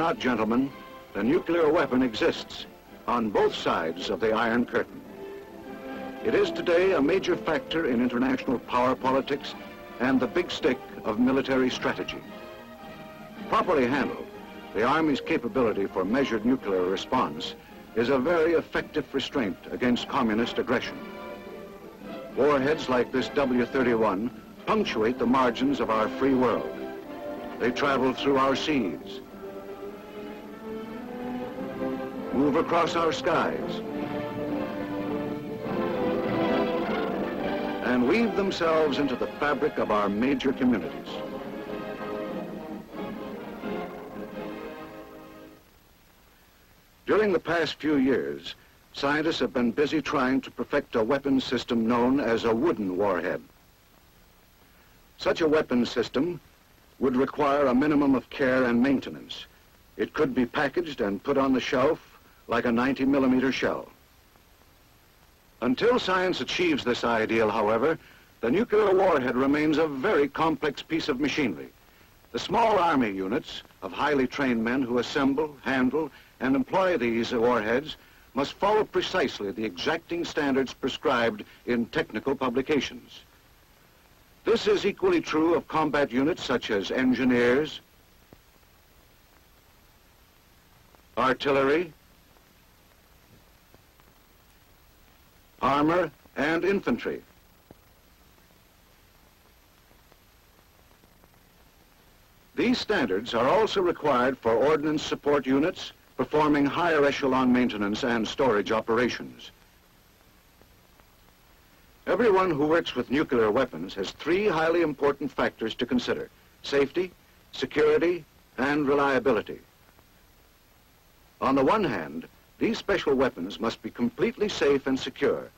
not, gentlemen, the nuclear weapon exists on both sides of the Iron Curtain. It is today a major factor in international power politics and the big stick of military strategy. Properly handled, the Army's capability for measured nuclear response is a very effective restraint against communist aggression. Warheads like this W-31 punctuate the margins of our free world. They travel through our seas, move across our skies, and weave themselves into the fabric of our major communities. During the past few years, scientists have been busy trying to perfect a weapons system known as a wooden warhead. Such a weapons system would require a minimum of care and maintenance. It could be packaged and put on the shelf like a 90-millimeter shell. Until science achieves this ideal, however, the nuclear warhead remains a very complex piece of machinery. The small Army units of highly trained men who assemble, handle, and employ these warheads must follow precisely the exacting standards prescribed in technical publications. This is equally true of combat units such as engineers, artillery, armor, and infantry. These standards are also required for ordnance support units performing higher echelon maintenance and storage operations. Everyone who works with nuclear weapons has three highly important factors to consider: safety, security, and reliability. On the one hand, these special weapons must be completely safe and secure.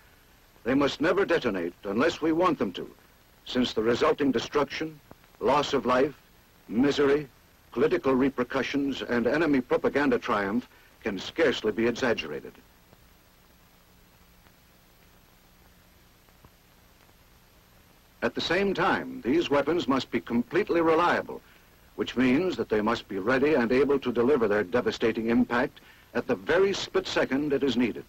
They must never detonate unless we want them to, since the resulting destruction, loss of life, misery, political repercussions, and enemy propaganda triumph can scarcely be exaggerated. At the same time, these weapons must be completely reliable, which means that they must be ready and able to deliver their devastating impact at the very split second it is needed.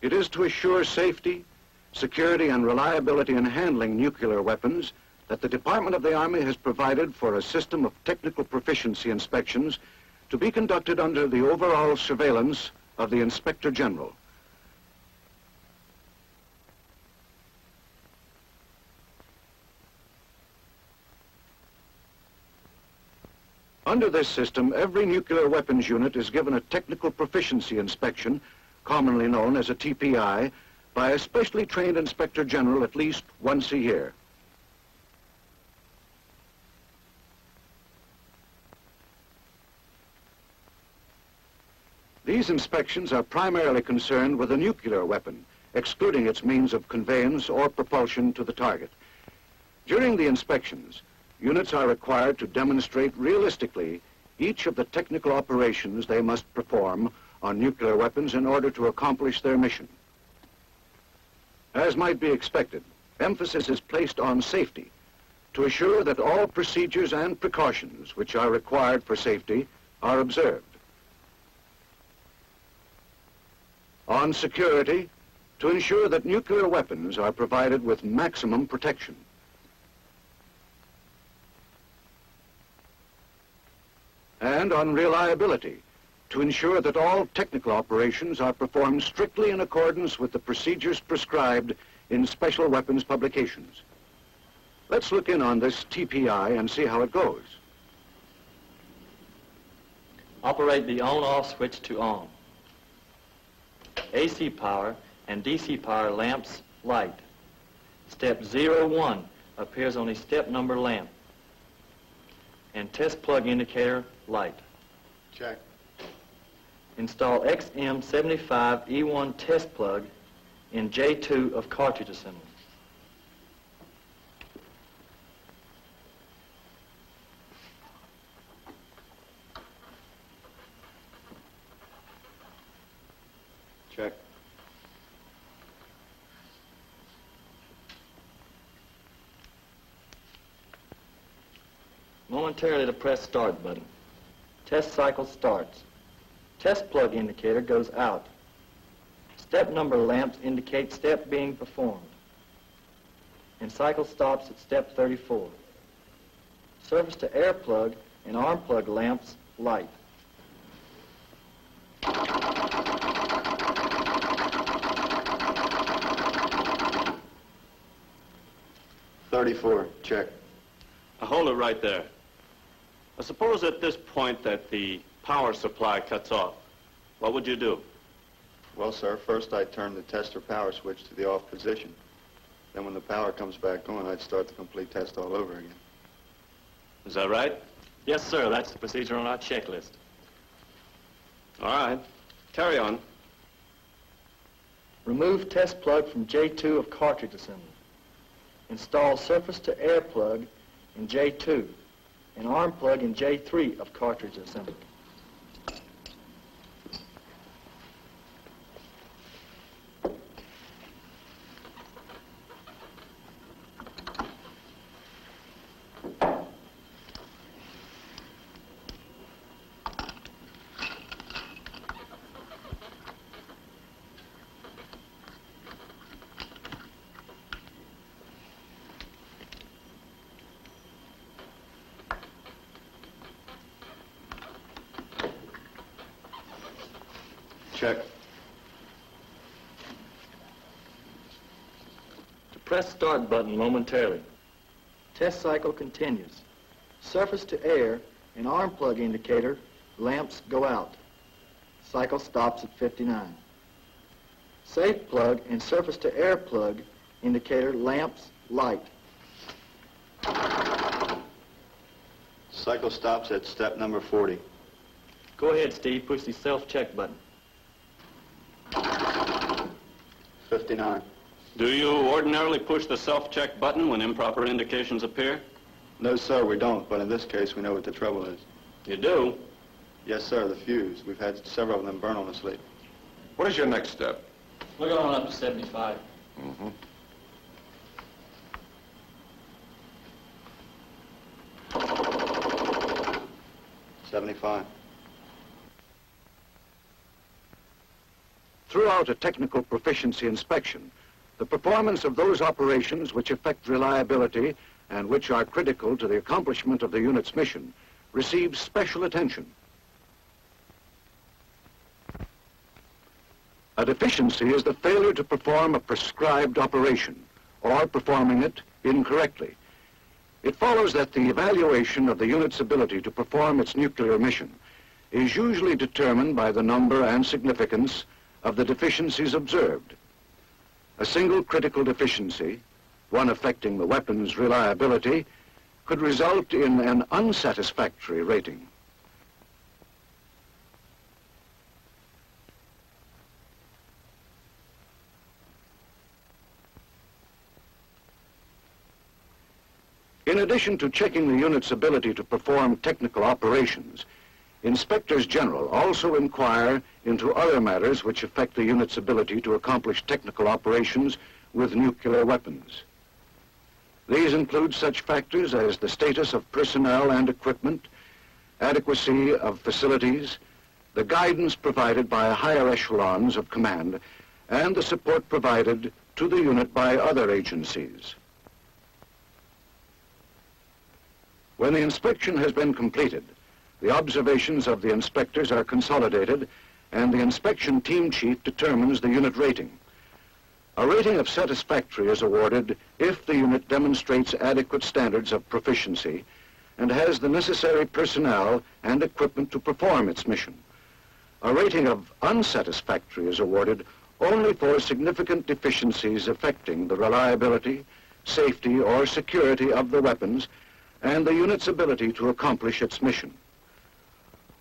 It is to assure safety, security, and reliability in handling nuclear weapons that the Department of the Army has provided for a system of technical proficiency inspections to be conducted under the overall surveillance of the Inspector General. Under this system, every nuclear weapons unit is given a technical proficiency inspection, commonly known as a TPI, by a specially trained Inspector General at least once a year. These inspections are primarily concerned with a nuclear weapon, excluding its means of conveyance or propulsion to the target. During the inspections, units are required to demonstrate realistically each of the technical operations they must perform on nuclear weapons in order to accomplish their mission. As might be expected, emphasis is placed on safety to assure that all procedures and precautions which are required for safety are observed. On security, to ensure that nuclear weapons are provided with maximum protection. And on reliability, to ensure that all technical operations are performed strictly in accordance with the procedures prescribed in special weapons publications. Let's look in on this TPI and see how it goes. Operate the on-off switch to on. AC power and DC power lamps light. Step 01 appears on the step number lamp. And test plug indicator light. Check. Install XM75E1 test plug in J2 of cartridge assembly. Check. momentarily to press start button. Test cycle starts. Test plug indicator goes out. Step number lamps indicate step being performed. And cycle stops at step 34. Surface to air plug and arm plug lamps light. Check. Hold it right there. Suppose at this point that the power supply cuts off. What would you do? Well, sir, first I'd turn the tester power switch to the off position. Then when the power comes back on, I'd start the complete test all over again. Is that right? Yes, sir. That's the procedure on our checklist. All right. Carry on. Remove test plug from J2 of cartridge assembly. Install surface to air plug in J2 and arm plug in J3 of cartridge assembly. Check. To press start button momentarily. Test cycle continues. Surface to air and arm plug indicator lamps go out. Cycle stops at 59. Safe plug and surface to air plug indicator lamps light. Cycle stops at step number 40. Go ahead, Steve. Push the self-check button. 59. Do you ordinarily push the self-check button when improper indications appear? No, sir, we don't, but in this case, we know what the trouble is. You do? Yes, sir, the fuse. We've had several of them burn on us lately. What is your next step? We're going up to 75. Mm-hmm. $75. Throughout a technical proficiency inspection, the performance of those operations which affect reliability and which are critical to the accomplishment of the unit's mission receives special attention. A deficiency is the failure to perform a prescribed operation or performing it incorrectly. It follows that the evaluation of the unit's ability to perform its nuclear mission is usually determined by the number and significance of the deficiencies observed. A single critical deficiency, one affecting the weapon's reliability, could result in an unsatisfactory rating. In addition to checking the unit's ability to perform technical operations, Inspectors General also inquire into other matters which affect the unit's ability to accomplish technical operations with nuclear weapons. These include such factors as the status of personnel and equipment, adequacy of facilities, the guidance provided by higher echelons of command, and the support provided to the unit by other agencies. When the inspection has been completed, the observations of the inspectors are consolidated, and the inspection team chief determines the unit rating. A rating of satisfactory is awarded if the unit demonstrates adequate standards of proficiency and has the necessary personnel and equipment to perform its mission. A rating of unsatisfactory is awarded only for significant deficiencies affecting the reliability, safety, or security of the weapons and the unit's ability to accomplish its mission.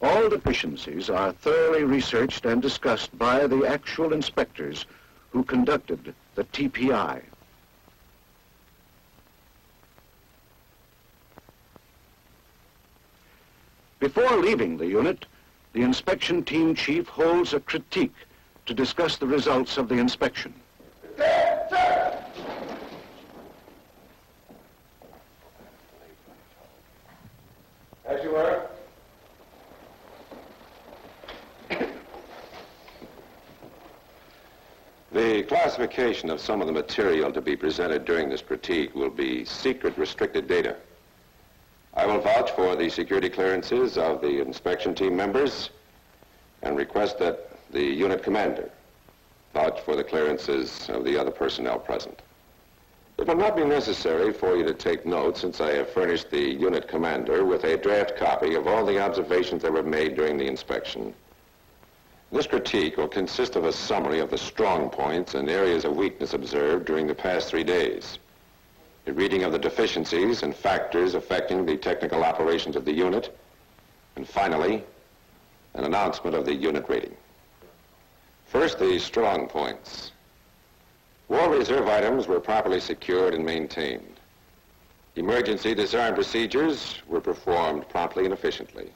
All deficiencies are thoroughly researched and discussed by the actual inspectors who conducted the TPI. Before leaving the unit, the inspection team chief holds a critique to discuss the results of the inspection. The classification of some of the material to be presented during this critique will be secret restricted data. I will vouch for the security clearances of the inspection team members and request that the unit commander vouch for the clearances of the other personnel present. It will not be necessary for you to take notes, since I have furnished the unit commander with a draft copy of all the observations that were made during the inspection. This critique will consist of a summary of the strong points and areas of weakness observed during the past 3 days, a reading of the deficiencies and factors affecting the technical operations of the unit, and finally, an announcement of the unit rating. First, the strong points. War reserve items were properly secured and maintained. Emergency disarm procedures were performed promptly and efficiently.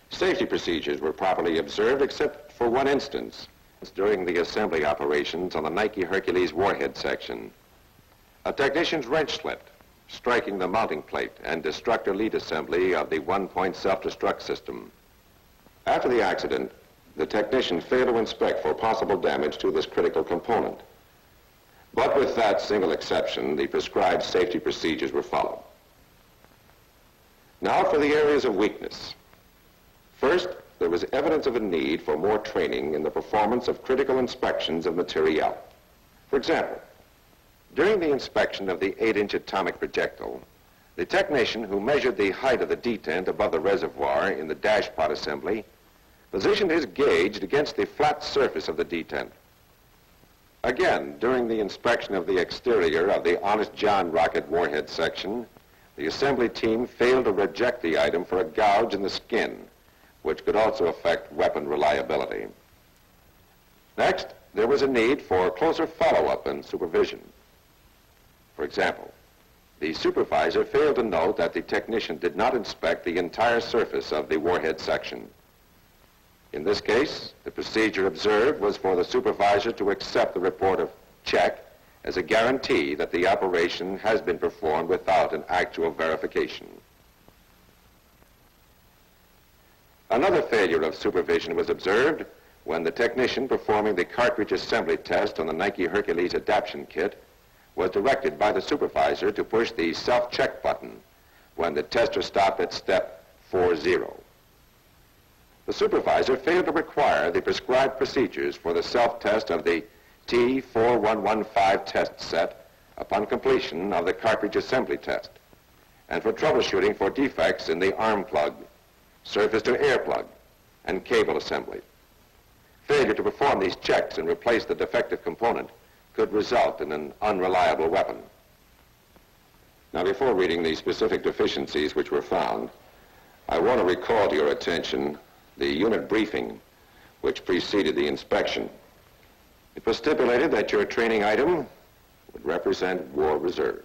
Safety procedures were properly observed, except for one instance during the assembly operations on the Nike Hercules warhead section. A technician's wrench slipped, striking the mounting plate and destructor lead assembly of the one-point self-destruct system. After the accident, the technician failed to inspect for possible damage to this critical component. But with that single exception, the prescribed safety procedures were followed. Now for the areas of weakness. First, there was evidence of a need for more training in the performance of critical inspections of materiel. For example, during the inspection of the 8-inch atomic projectile, the technician who measured the height of the detent above the reservoir in the dashpot assembly positioned his gauge against the flat surface of the detent. Again, during the inspection of the exterior of the Honest John rocket warhead section, the assembly team failed to reject the item for a gouge in the skin, which could also affect weapon reliability. Next, there was a need for closer follow-up and supervision. For example, the supervisor failed to note that the technician did not inspect the entire surface of the warhead section. In this case, the procedure observed was for the supervisor to accept the report of check as a guarantee that the operation has been performed without an actual verification. Another failure of supervision was observed when the technician performing the cartridge assembly test on the Nike Hercules adaptation kit was directed by the supervisor to push the self-check button when the tester stopped at step 40. The supervisor failed to require the prescribed procedures for the self-test of the T4115 test set upon completion of the cartridge assembly test, and for troubleshooting for defects in the arm plug, surface-to-air plug, and cable assembly. Failure to perform these checks and replace the defective component could result in an unreliable weapon. Now, before reading the specific deficiencies which were found, I want to recall to your attention the unit briefing which preceded the inspection. It was stipulated that your training item would represent war reserve,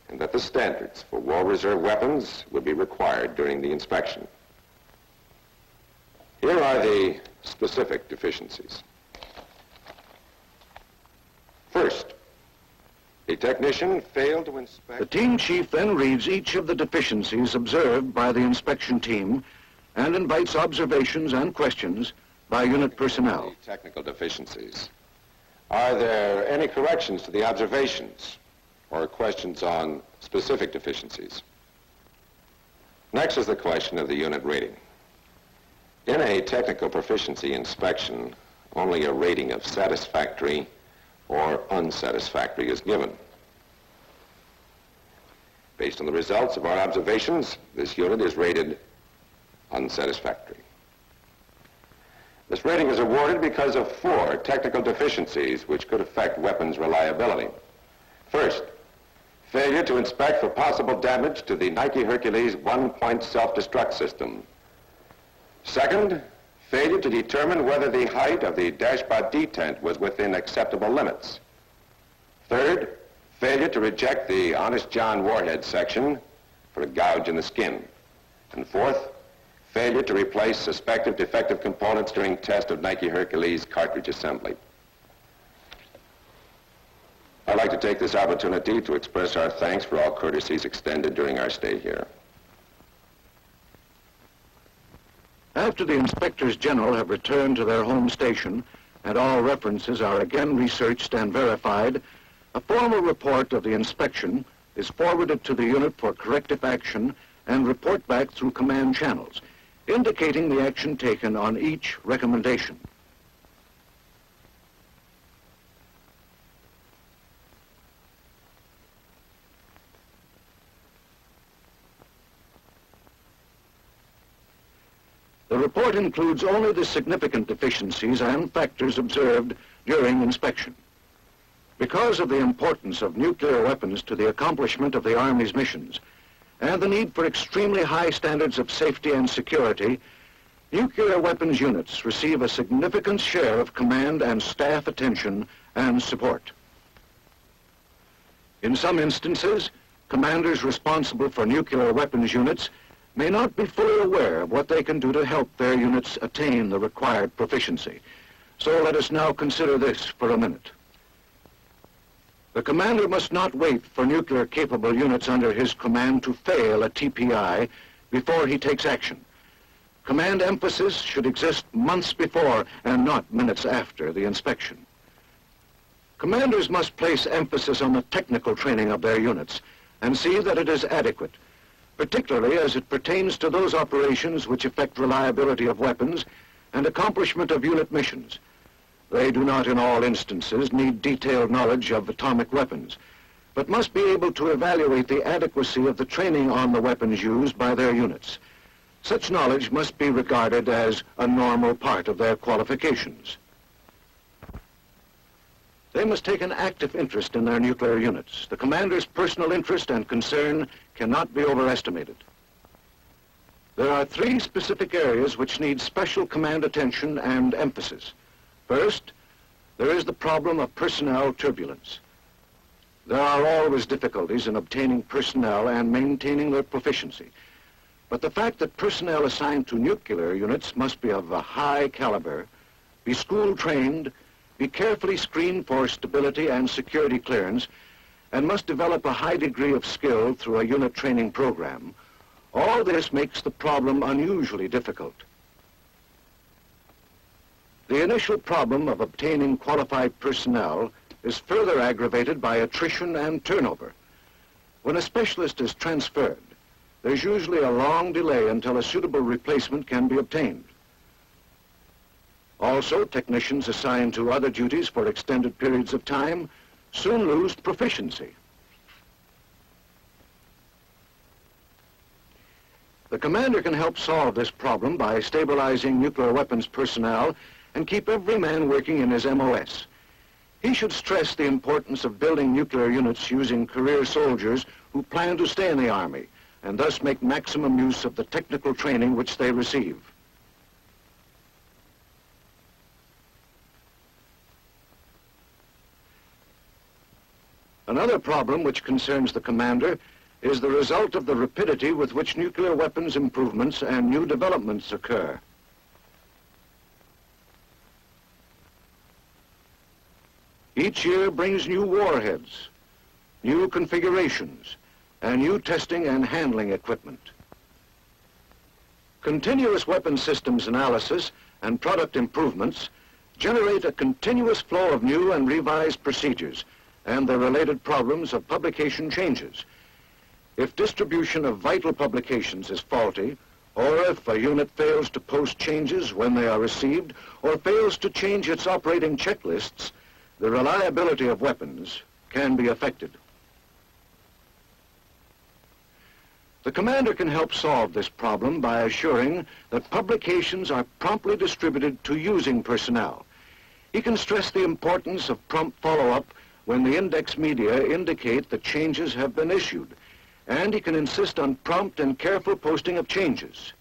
and that the standards for war reserve weapons would be required during the inspection. Here are the specific deficiencies. First, the technician failed to inspect... The team chief then reads each of the deficiencies observed by the inspection team and invites observations and questions by unit personnel. The technical deficiencies. Are there any corrections to the observations or questions on specific deficiencies? Next is the question of the unit rating. In a technical proficiency inspection, only a rating of satisfactory or unsatisfactory is given. Based on the results of our observations, this unit is rated unsatisfactory. This rating is awarded because of 4 technical deficiencies which could affect weapons reliability. First, failure to inspect for possible damage to the Nike Hercules one-point self-destruct system. Second, failure to determine whether the height of the dashpot detent was within acceptable limits. Third, failure to reject the Honest John warhead section for a gouge in the skin. And fourth, failure to replace suspected defective components during test of Nike Hercules cartridge assembly. I'd like to take this opportunity to express our thanks for all courtesies extended during our stay here. After the inspectors general have returned to their home station, and all references are again researched and verified, a formal report of the inspection is forwarded to the unit for corrective action and report back through command channels, indicating the action taken on each recommendation. The report includes only the significant deficiencies and factors observed during inspection. Because of the importance of nuclear weapons to the accomplishment of the Army's missions and the need for extremely high standards of safety and security, nuclear weapons units receive a significant share of command and staff attention and support. In some instances, commanders responsible for nuclear weapons units may not be fully aware of what they can do to help their units attain the required proficiency. So let us now consider this for a minute. The commander must not wait for nuclear-capable units under his command to fail a TPI before he takes action. Command emphasis should exist months before and not minutes after the inspection. Commanders must place emphasis on the technical training of their units and see that it is adequate, particularly as it pertains to those operations which affect reliability of weapons and accomplishment of unit missions. They do not in all instances need detailed knowledge of atomic weapons, but must be able to evaluate the adequacy of the training on the weapons used by their units. Such knowledge must be regarded as a normal part of their qualifications. They must take an active interest in their nuclear units. The commander's personal interest and concern cannot be overestimated. There are three specific areas which need special command attention and emphasis. First, there is the problem of personnel turbulence. There are always difficulties in obtaining personnel and maintaining their proficiency. But the fact that personnel assigned to nuclear units must be of a high caliber, be school-trained, be carefully screened for stability and security clearance, and must develop a high degree of skill through a unit training program, all this makes the problem unusually difficult. The initial problem of obtaining qualified personnel is further aggravated by attrition and turnover. When a specialist is transferred, there's usually a long delay until a suitable replacement can be obtained. Also, technicians assigned to other duties for extended periods of time soon lose proficiency. The commander can help solve this problem by stabilizing nuclear weapons personnel and keep every man working in his MOS. He should stress the importance of building nuclear units using career soldiers who plan to stay in the Army and thus make maximum use of the technical training which they receive. Another problem which concerns the commander is the result of the rapidity with which nuclear weapons improvements and new developments occur. Each year brings new warheads, new configurations, and new testing and handling equipment. Continuous weapon systems analysis and product improvements generate a continuous flow of new and revised procedures and the related problems of publication changes. If distribution of vital publications is faulty, or if a unit fails to post changes when they are received, or fails to change its operating checklists, the reliability of weapons can be affected. The commander can help solve this problem by assuring that publications are promptly distributed to using personnel. He can stress the importance of prompt follow-up when the index media indicate that changes have been issued, and he can insist on prompt and careful posting of changes.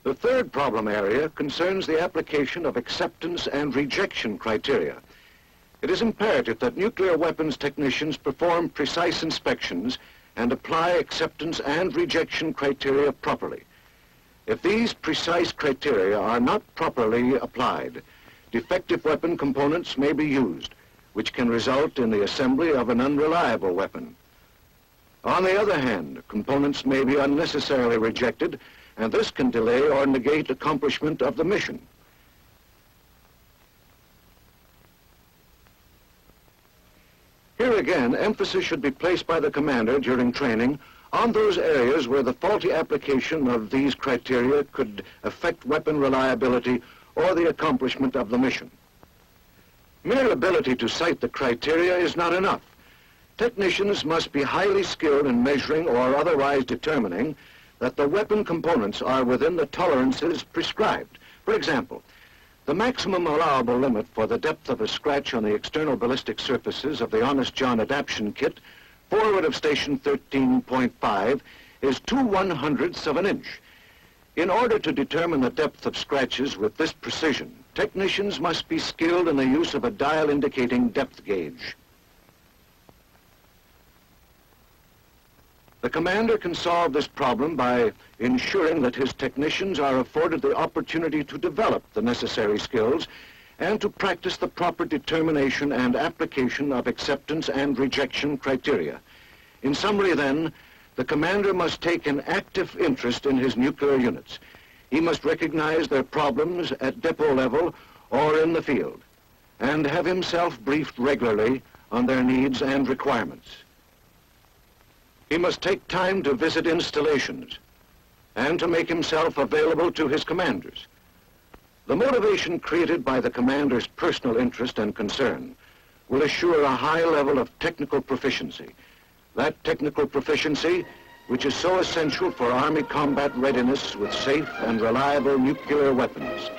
The third problem area concerns the application of acceptance and rejection criteria. It is imperative that nuclear weapons technicians perform precise inspections and apply acceptance and rejection criteria properly. If these precise criteria are not properly applied, defective weapon components may be used, which can result in the assembly of an unreliable weapon. On the other hand, components may be unnecessarily rejected, and this can delay or negate accomplishment of the mission. Here again, emphasis should be placed by the commander during training on those areas where the faulty application of these criteria could affect weapon reliability or the accomplishment of the mission. Mere ability to cite the criteria is not enough. Technicians must be highly skilled in measuring or otherwise determining that the weapon components are within the tolerances prescribed. For example, the maximum allowable limit for the depth of a scratch on the external ballistic surfaces of the Honest John adaptation kit forward of station 13.5 is 2/100ths of an inch. In order to determine the depth of scratches with this precision, technicians must be skilled in the use of a dial indicating depth gauge. The commander can solve this problem by ensuring that his technicians are afforded the opportunity to develop the necessary skills and to practice the proper determination and application of acceptance and rejection criteria. In summary, then, the commander must take an active interest in his nuclear units. He must recognize their problems at depot level or in the field, and have himself briefed regularly on their needs and requirements. He must take time to visit installations and to make himself available to his commanders. The motivation created by the commander's personal interest and concern will assure a high level of technical proficiency. That technical proficiency which is so essential for Army combat readiness with safe and reliable nuclear weapons.